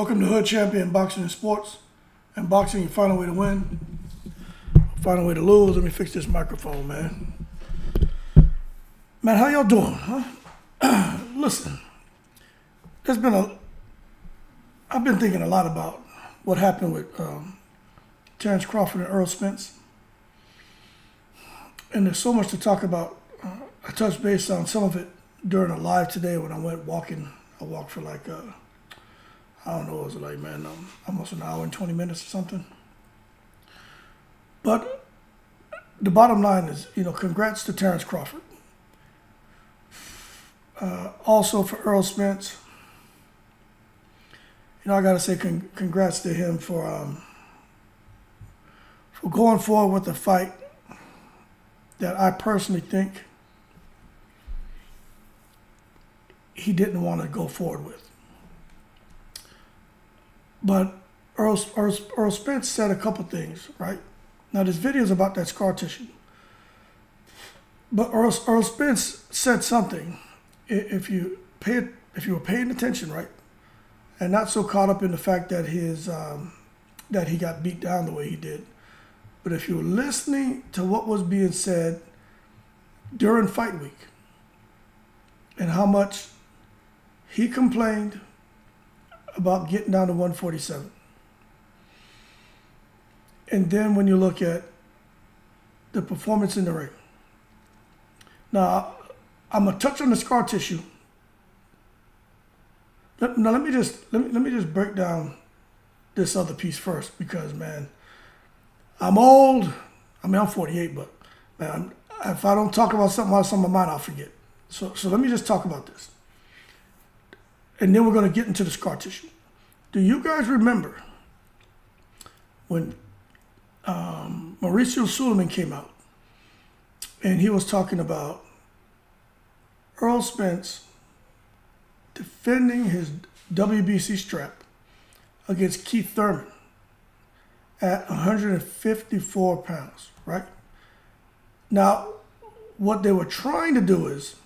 Welcome to Hood Champion Boxing and Sports. And boxing, you find a way to win, find a way to lose. Let me fix this microphone, man. Man, how y'all doing, huh? Listen, I've been thinking a lot about what happened with Terrence Crawford and Errol Spence. And there's so much to talk about. I touched base on some of it during a live today when I went walking. I walked for like, I don't know, what was it like, man, almost an hour and 20 minutes or something. But the bottom line is, congrats to Terrence Crawford. Also for Errol Spence, I got to say congrats to him for going forward with a fight that I personally think he didn't want to go forward with. But Errol Spence said a couple things, right? Now, this video is about that scar tissue. But Errol Spence said something. If you were paying attention, right, and not so caught up in the fact that that he got beat down the way he did, but if you were listening to what was being said during fight week and how much he complained about getting down to 147. And then when you look at the performance in the ring. Now, I'm gonna touch on the scar tissue. Now let me just break down this other piece first, because man, I'm old. I mean, I'm 48, but man, if I don't talk about something else on my mind, I'll forget. So let me just talk about this. And then we're going to get into the scar tissue. Do you guys remember when Mauricio Suleiman came out and he was talking about Errol Spence defending his WBC strap against Keith Thurman at 154 pounds, right? Now, what they were trying to do is,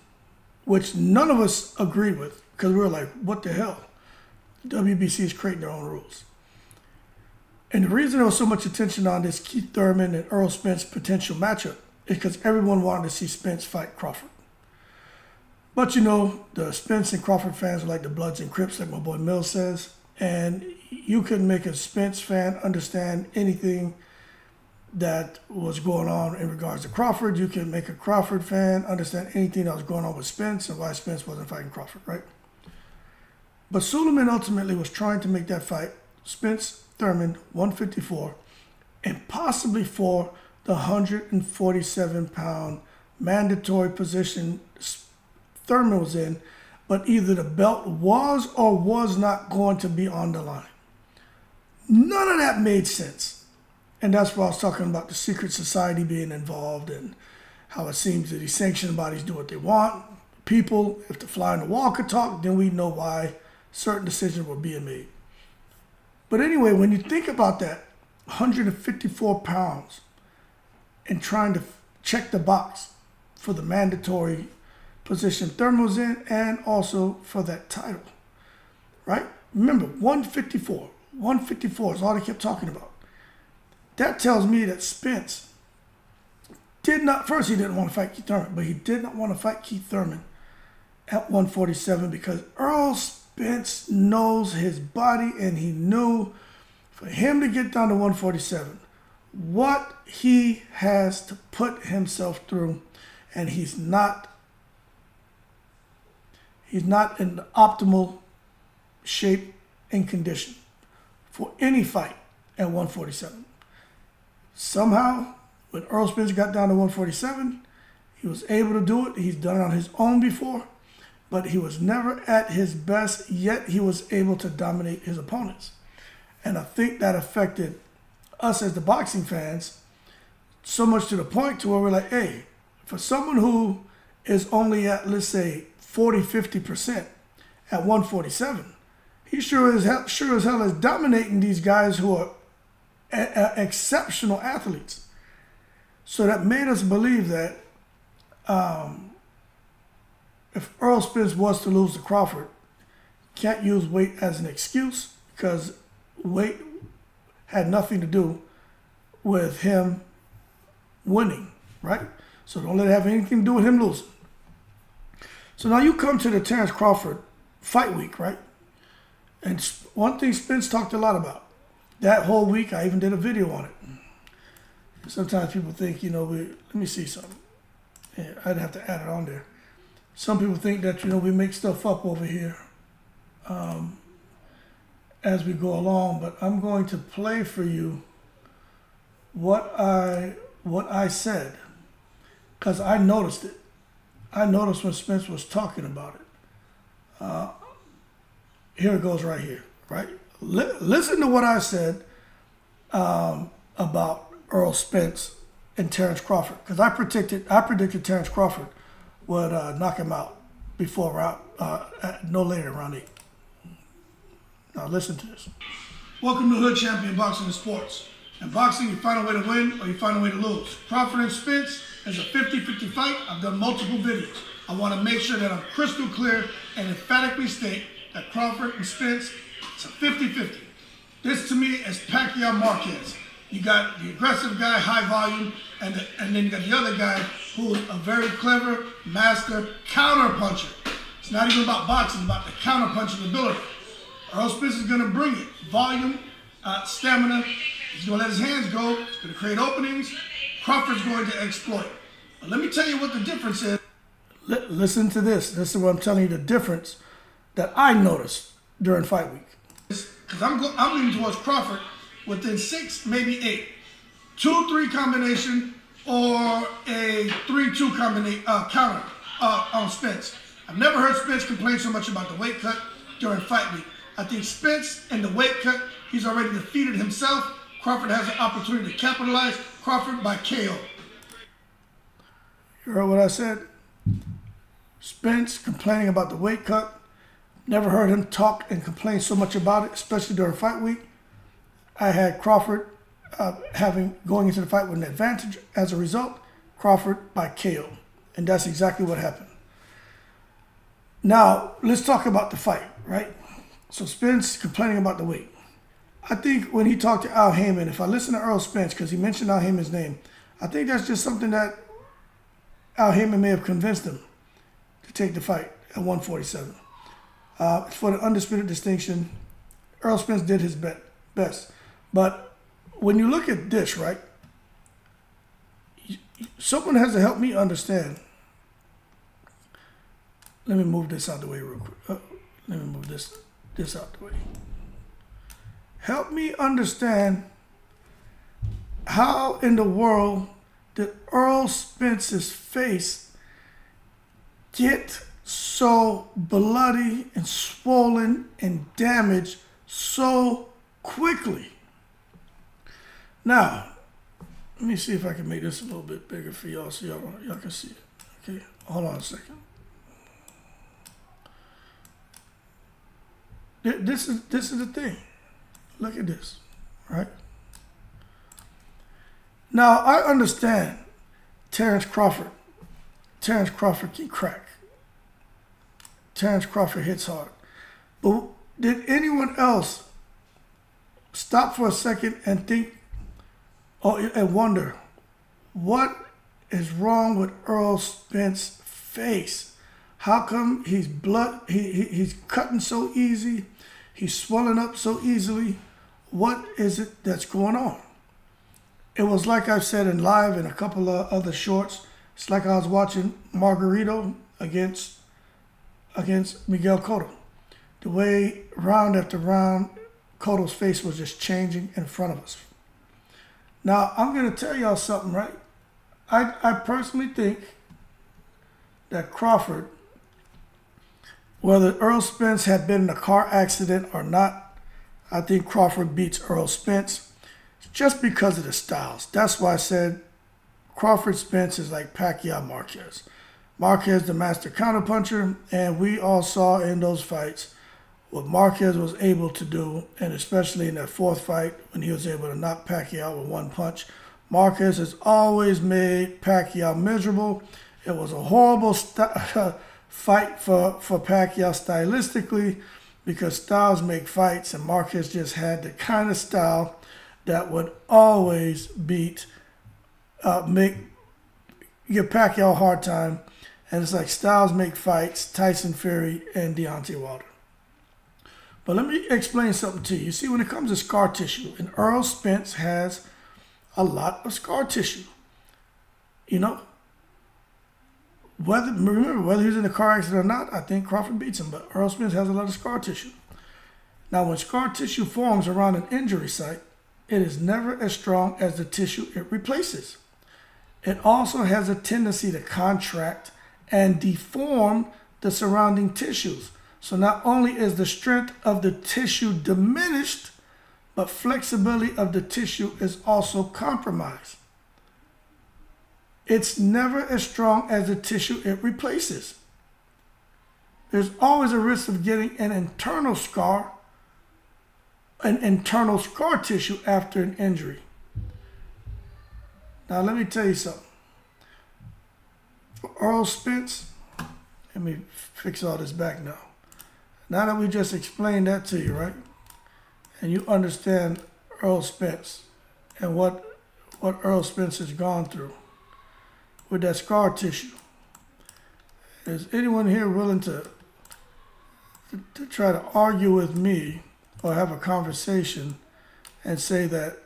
which none of us agreed with, because we were like, what the hell? WBC is creating their own rules. And the reason there was so much attention on this Keith Thurman and Errol Spence potential matchup is because everyone wanted to see Spence fight Crawford. But the Spence and Crawford fans are like the Bloods and Crips, like my boy Mills says. And you couldn't make a Spence fan understand anything that was going on in regards to Crawford. You can make a Crawford fan understand anything that was going on with Spence and why Spence wasn't fighting Crawford, right? But Suleiman ultimately was trying to make that fight, Spence-Thurman 154, and possibly for the 147-pound mandatory position Thurman was in, but either the belt was or was not going to be on the line. None of that made sense. And that's why I was talking about the secret society being involved and how it seems that these sanctioned bodies do what they want. People, if the fly on the wall could talk, then we know why certain decisions were being made. But anyway, when you think about that, 154 pounds and trying to check the box for the mandatory position Thurman was in and also for that title, right? Remember, 154 is all they kept talking about. That tells me that Spence did not, first he didn't want to fight Keith Thurman, but he did not want to fight Keith Thurman at 147 because Errol Spence knows his body, and he knew for him to get down to 147, what he has to put himself through, and he's not in the optimal shape and condition for any fight at 147. Somehow, when Errol Spence got down to 147, he was able to do it. He's done it on his own before, but he was never at his best, yet he was able to dominate his opponents. And I think that affected us as the boxing fans so much to the point to where we're like, hey, for someone who is only at, let's say, 40-50% at 147, he sure as hell is dominating these guys who are exceptional athletes. So that made us believe that if Errol Spence was to lose to Crawford, can't use weight as an excuse, because weight had nothing to do with him winning, right? So don't let it have anything to do with him losing. So now you come to the Terence Crawford fight week, right? And one thing Spence talked a lot about. That whole week, I even did a video on it. Sometimes people think, let me see something. Yeah, I'd have to add it on there. Some people think that, we make stuff up over here as we go along, but I'm going to play for you what I said, because I noticed it. I noticed when Spence was talking about it. Here it goes right here, right? Listen to what I said about ERROL Spence and Terence Crawford, because I predicted Terence Crawford would knock him out before round, no later than round 8. Now listen to this. Welcome to Hood Champion Boxing and Sports. In boxing, you find a way to win or you find a way to lose. Crawford and Spence is a 50-50 fight. I've done multiple videos. I want to make sure that I'm crystal clear and emphatically state that Crawford and Spence, it's a 50-50. This to me is Pacquiao Marquez. You got the aggressive guy, high volume, and then you got the other guy who's a very clever master counter puncher. It's not even about boxing, it's about the counter punching ability. ERROL Spence is going to bring it. Volume, stamina. He's going to let his hands go. He's going to create openings. Crawford's going to exploit. But let me tell you what the difference is. Listen to this. This is what I'm telling you the difference that I noticed during fight week. Because I'm leaning towards Crawford within 6, maybe 8. 2-3 combination or a 3-2 counter on Spence. I've never heard Spence complain so much about the weight cut during fight week. I think Spence in the weight cut, he's already defeated himself. Crawford has an opportunity to capitalize. Crawford by KO. You heard what I said? Spence complaining about the weight cut. Never heard him talk and complain so much about it, especially during fight week. I had Crawford going into the fight with an advantage. As a result, Crawford by KO. And that's exactly what happened. Now, let's talk about the fight, right? So Spence complaining about the weight. I think when he talked to Al Heyman, if I listen to ERROL Spence, because he mentioned Al Heyman's name, I think that's just something that Al Heyman may have convinced him to take the fight at 147. For the undisputed distinction, ERROL Spence did his best. But when you look at this, right, someone has to help me understand. Let me move this out the way real quick. Let me move this out the way. Help me understand how in the world did ERROL Spence's face get so bloody and swollen and damaged so quickly? Now, let me see if I can make this a little bit bigger for y'all so y'all can see it. Okay, hold on a second. This is the thing. Look at this, right? Now, I understand Terence Crawford. Terence Crawford can crack. Terence Crawford hits hard. But did anyone else stop for a second and think and wonder what is wrong with ERROL Spence's face? How come he's he's cutting so easy? He's swelling up so easily. What is it that's going on? It was like I've said in live and a couple of other shorts. It's like I was watching Margarito against Miguel Cotto. The way round after round, Cotto's face was just changing in front of us. Now, I'm going to tell y'all something, right? I personally think that Crawford, whether ERROL Spence had been in a car accident or not, I think Crawford beats ERROL Spence just because of the styles. That's why I said Crawford Spence is like Pacquiao Marquez. Marquez, the master counterpuncher, and we all saw in those fights what Marquez was able to do, and especially in that 4th fight when he was able to knock Pacquiao with one punch. Marquez has always made Pacquiao miserable. It was a horrible fight for Pacquiao stylistically because styles make fights, and Marquez just had the kind of style that would always give Pacquiao a hard time. And it's like styles make fights, Tyson Fury and Deontay Wilder. But let me explain something to you. You see, when it comes to scar tissue, and Errol Spence has a lot of scar tissue. You know, remember, whether he was in a car accident or not, I think Crawford beats him, but Errol Spence has a lot of scar tissue. Now, when scar tissue forms around an injury site, it is never as strong as the tissue it replaces. It also has a tendency to contract and deform the surrounding tissues. So not only is the strength of the tissue diminished, but flexibility of the tissue is also compromised. It's never as strong as the tissue it replaces. There's always a risk of getting an internal scar tissue after an injury. Now let me tell you something. For Errol Spence, let me fix all this back now. Now that we just explained that to you, right? And you understand Errol Spence and what Errol Spence has gone through with that scar tissue. Is anyone here willing to try to argue with me or have a conversation and say that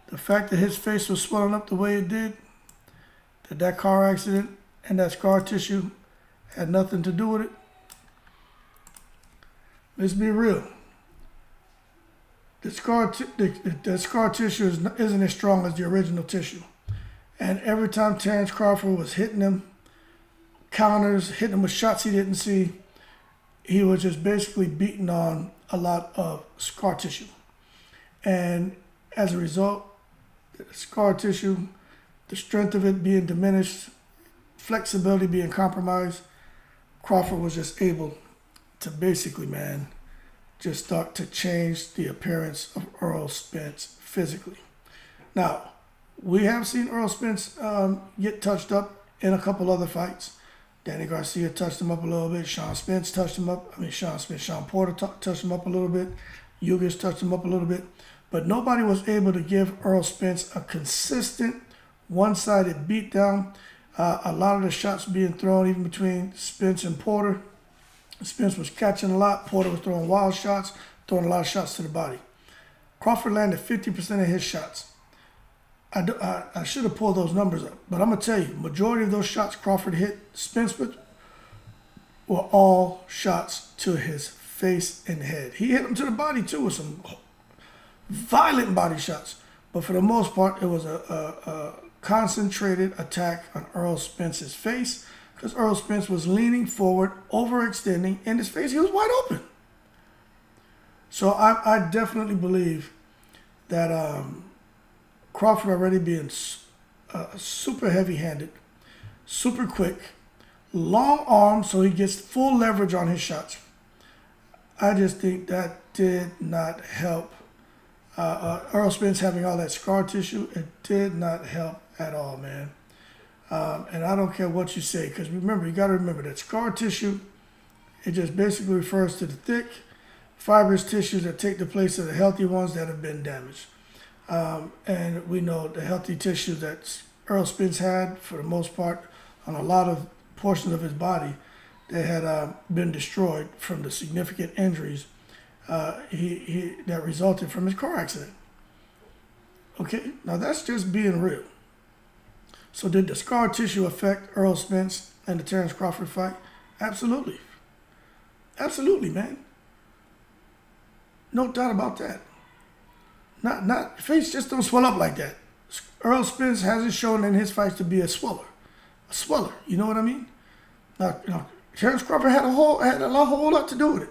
the fact that his face was swelling up the way it did, that car accident and that scar tissue had nothing to do with it? Let's be real. The scar tissue isn't as strong as the original tissue. And every time Terence Crawford was hitting him, counters, hitting him with shots he didn't see, he was just basically beating on a lot of scar tissue. And as a result, the scar tissue, the strength of it being diminished, flexibility being compromised, Crawford was just able to basically, man, just start to change the appearance of Errol Spence physically. Now, we have seen Errol Spence get touched up in a couple other fights. Danny Garcia touched him up a little bit. Sean Porter touched him up a little bit. Ugas touched him up a little bit. But nobody was able to give Errol Spence a consistent, one-sided beatdown. A lot of the shots being thrown, even between Spence and Porter, Spence was catching a lot. Porter was throwing wild shots, throwing a lot of shots to the body. Crawford landed 50% of his shots. I should have pulled those numbers up, but I'm going to tell you, majority of those shots Crawford hit Spence with were all shots to his face and head. He hit him to the body too with some violent body shots, but for the most part, it was a concentrated attack on Errol Spence's face, because Errol Spence was leaning forward, overextending, and his face, he was wide open. So I definitely believe that Crawford already being super heavy-handed, super quick, long arms, so he gets full leverage on his shots. I just think that did not help. Errol Spence having all that scar tissue, it did not help at all, man. And I don't care what you say, because remember, you got to remember that scar tissue, it just basically refers to the thick, fibrous tissues that take the place of the healthy ones that have been damaged. And we know the healthy tissue that Errol Spence had, for the most part, on a lot of portions of his body that had been destroyed from the significant injuries that resulted from his car accident. Okay, now that's just being real. So did the scar tissue affect Errol Spence and the Terence Crawford fight? Absolutely. Absolutely, man. No doubt about that. Not face just don't swell up like that. Errol Spence hasn't shown in his fights to be a sweller. You know what I mean? Now, Terence Crawford had a whole lot to do with it.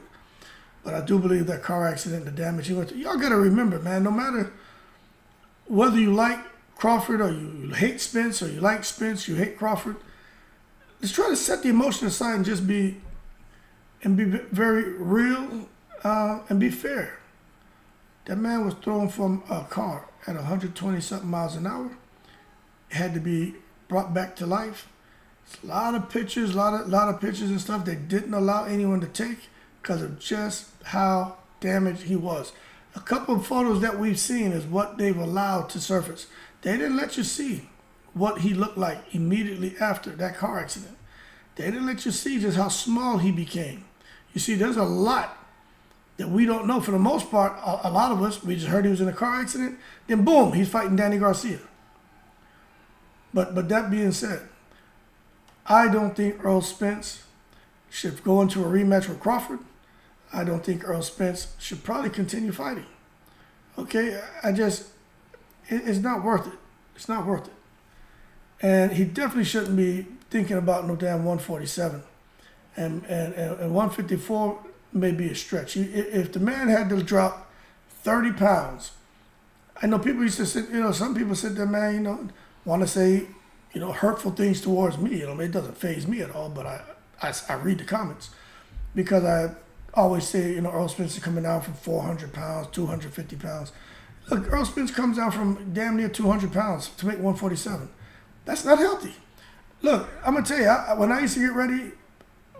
But I do believe that car accident, the damage he went through. Y'all got to remember, man, no matter whether you like Crawford or you hate Spence, or you like Spence, you hate Crawford, let's try to set the emotion aside and just be very real and be fair. That man was thrown from a car at 120-something miles an hour. It had to be brought back to life. It's a lot of pictures, a lot of pictures and stuff they didn't allow anyone to take, because of just how damaged he was. A couple of photos that we've seen is what they've allowed to surface. They didn't let you see what he looked like immediately after that car accident. They didn't let you see just how small he became. You see, there's a lot that we don't know. For the most part, a lot of us, we just heard he was in a car accident, then boom, he's fighting Danny Garcia. But that being said, I don't think Errol Spence should go into a rematch with Crawford. I don't think Errol Spence should probably continue fighting. Okay, it's not worth it. It's not worth it. And he definitely shouldn't be thinking about no damn 147. And 154 may be a stretch. If the man had to drop 30 pounds, I know people used to sit, some people sit there, man, want to say, hurtful things towards me. It doesn't faze me at all, but I read the comments because I always say, Errol Spence is coming down from 400 pounds, 250 pounds. Look, Errol Spence comes down from damn near 200 pounds to make 147. That's not healthy. Look, I'm going to tell you, when I used to get ready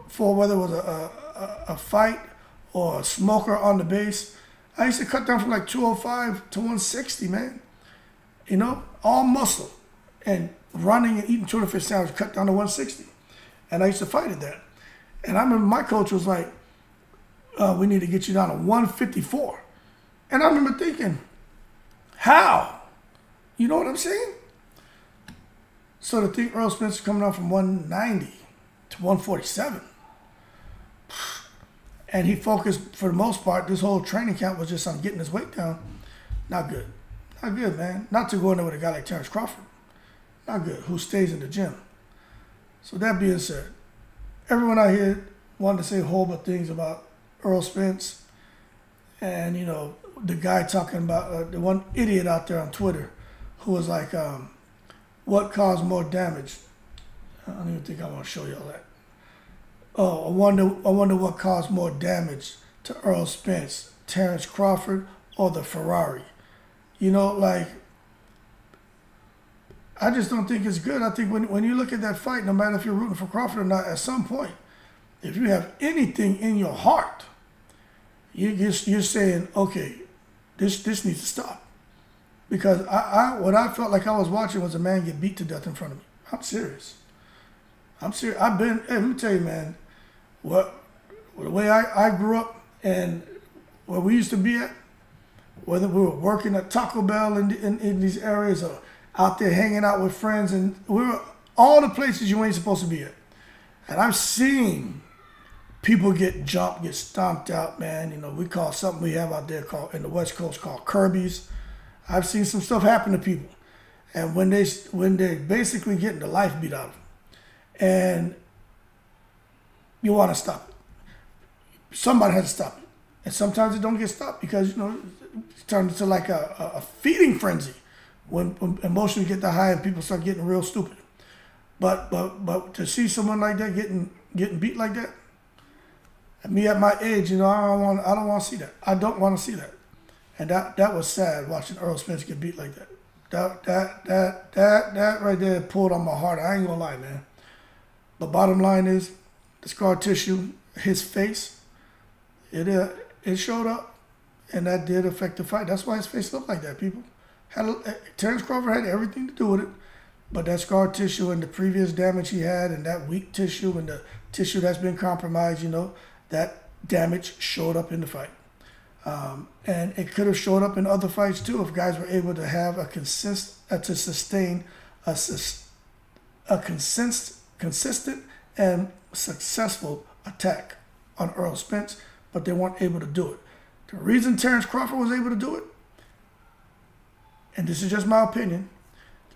for whether it was a fight or a smoker on the base, I used to cut down from like 205 to 160, man. All muscle and running and eating tuna fish sandwich cut down to 160. And I used to fight at that. And I remember my coach was like, we need to get you down to 154. And I remember thinking, how? You know what I'm saying? So to think Errol Spence is coming down from 190 to 147. And he focused, for the most part, this whole training camp was just on getting his weight down. Not good. Not good, man. Not to go in there with a guy like Terrence Crawford. Not good. Who stays in the gym. So that being said, everyone out here wanted to say horrible things about Errol Spence. And, the guy talking about, the one idiot out there on Twitter who was like, what caused more damage? I don't even think I want to show y'all that. Oh, I wonder what caused more damage to Errol Spence, Terrence Crawford, or the Ferrari. I just don't think it's good. I think when you look at that fight, no matter if you're rooting for Crawford or not, at some point, if you have anything in your heart, you're saying, okay, this needs to stop. Because what I felt like I was watching was a man get beat to death in front of me. I'm serious. Let me tell you, man, the way I grew up and where we used to be at, whether we were working at Taco Bell in these areas or out there hanging out with friends, and we were all the places you ain't supposed to be at. And I've seen people get jumped, get stomped out, man. We call something we have out there called in the West Coast called Kirby's. I've seen some stuff happen to people, and when they're basically getting the life beat out of them, and you want to stop it. Somebody has to stop it, and sometimes it don't get stopped because it turns into like a feeding frenzy when emotions get that high and people start getting real stupid. But to see someone like that getting beat like that, and me at my age, I don't want to see that. I don't want to see that. And that was sad, watching Errol Spence get beat like that. That right there pulled on my heart. I ain't gonna lie, man. The bottom line is, the scar tissue, his face, it showed up, and that did affect the fight. That's why his face looked like that, people. Terrence Crawford had everything to do with it, but that scar tissue and the previous damage he had and that weak tissue and the tissue that's been compromised, that damage showed up in the fight. And it could have showed up in other fights too if guys were able to have to sustain a consistent and successful attack on Errol Spence, but they weren't able to do it. The reason Terrence Crawford was able to do it, and this is just my opinion,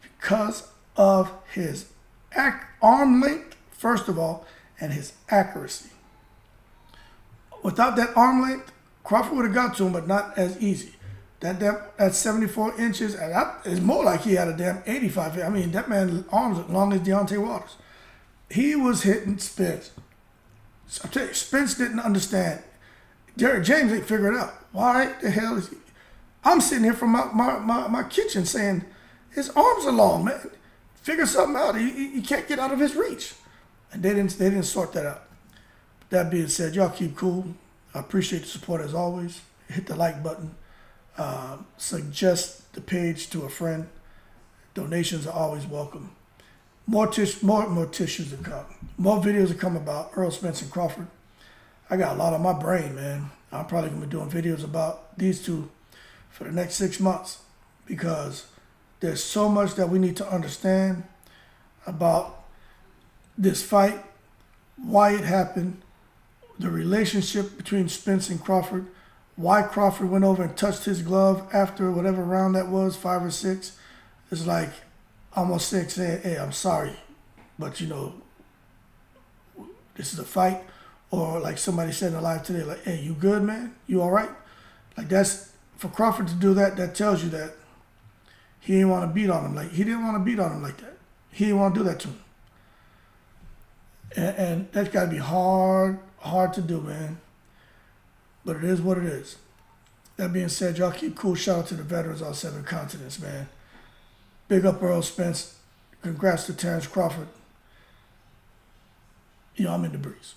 because of his arm length, first of all, and his accuracy. Without that arm length, Crawford would have got to him, but not as easy. That 74 inches, and it's more like he had a damn 85. I mean, that man's arms as long as Deontay Waters. He was hitting Spence. So I tell you, Spence didn't understand. Derek James ain't figured it out. Why the hell is he? I'm sitting here from my kitchen saying, his arms are long, man. Figure something out. He can't get out of his reach. And they didn't sort that out. That being said, y'all keep cool. I appreciate the support as always. Hit the like button. Suggest the page to a friend. Donations are always welcome. More tissues to come. More videos to come about Errol Spence and Crawford. I got a lot on my brain, man. I'm probably going to be doing videos about these two for the next 6 months because there's so much that we need to understand about this fight, why it happened, the relationship between Spence and Crawford, why Crawford went over and touched his glove after whatever round that was, 5 or 6. It's like almost saying, hey, I'm sorry, but you know, this is a fight. Or like somebody said in the live today, like, hey, you good, man? You all right? Like that's, for Crawford to do that, that tells you that he didn't want to beat on him. Like, he didn't want to beat on him like that. He didn't want to do that to him. And that's got to be hard to do, man. But it is what it is. That being said, y'all keep cool. Shout out to the veterans on 7 continents, man. Big up Errol Spence. Congrats to Terrence Crawford. You know, I'm in the breeze.